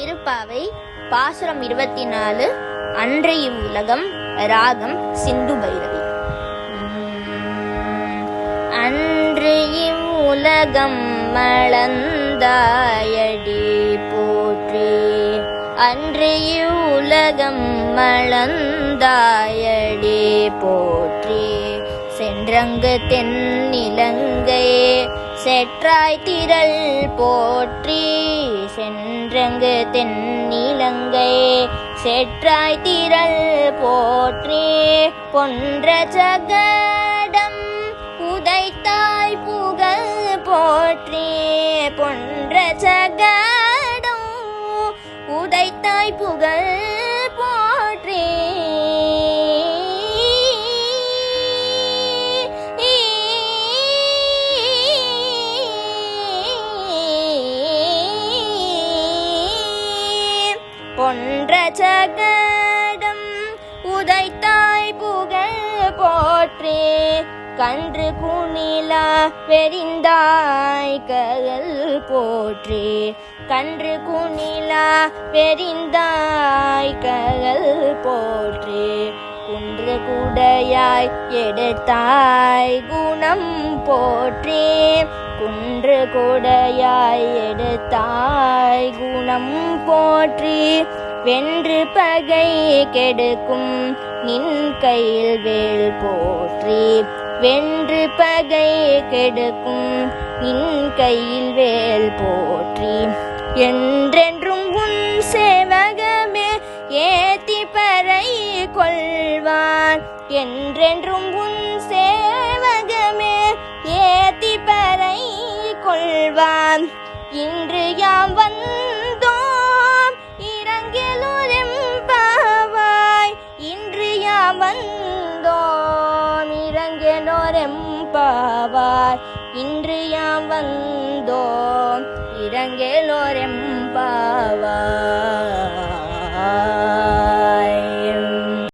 திருப்பாவை பாசுரம் 24. அன்று இவ்வுலகம். ராகம் சிந்து பைரவி. அன்று இவ்வுலகம் மளந்தாயடி போற்றி. அன்று இவ்வுலகம் மளந்தாயடி போற்றி. சென்றங்கு தென்னிலங்கை செற்றாய் திரள் போற்றி. சென்றங்கு தென்னிலங்கை செற்றாய் திரள் போற்றி. பொன்ற ஜகடம் உதைத்தாய் புகழ் போற்றி. பொன்ற ஜகடம் உதைத்தாய் புகழ் போற்றி. பொன்ற ஜகடம் உதைத்தாய் புகழ் போற்றி. கன்று குணிலா வெறிந்தாய் ககல் போற்றி. கன்று குணிலா வெறிந்தாய் ககல் போற்றி. குன்று குடையாய் எடுத்தாய் குணம் போற்றி. குன்று கொடையாய் எடுத்தாய் குணம் போற்றி. வென்று பகை கெடுக்கும் நின் கையில் வேல் போற்றி. வென்று பகை கெடுக்கும் நின் கையில் வேல் போற்றி. என்றென்றும் உன் சேவகமே ஏத்தி பறை கொள்வான். என்றென்றும் உன் சேவகமே ஏத்தி பறை கொள்வான். இன்று யாம் வந்தோம் இரங்கலோரெம்பாவாய். இன்று யாம் வந்தோம் இரங்கலோரெம்பாவாய். இன்று யாம் வந்தோம் இரங்கலோரெம்பாவாய்.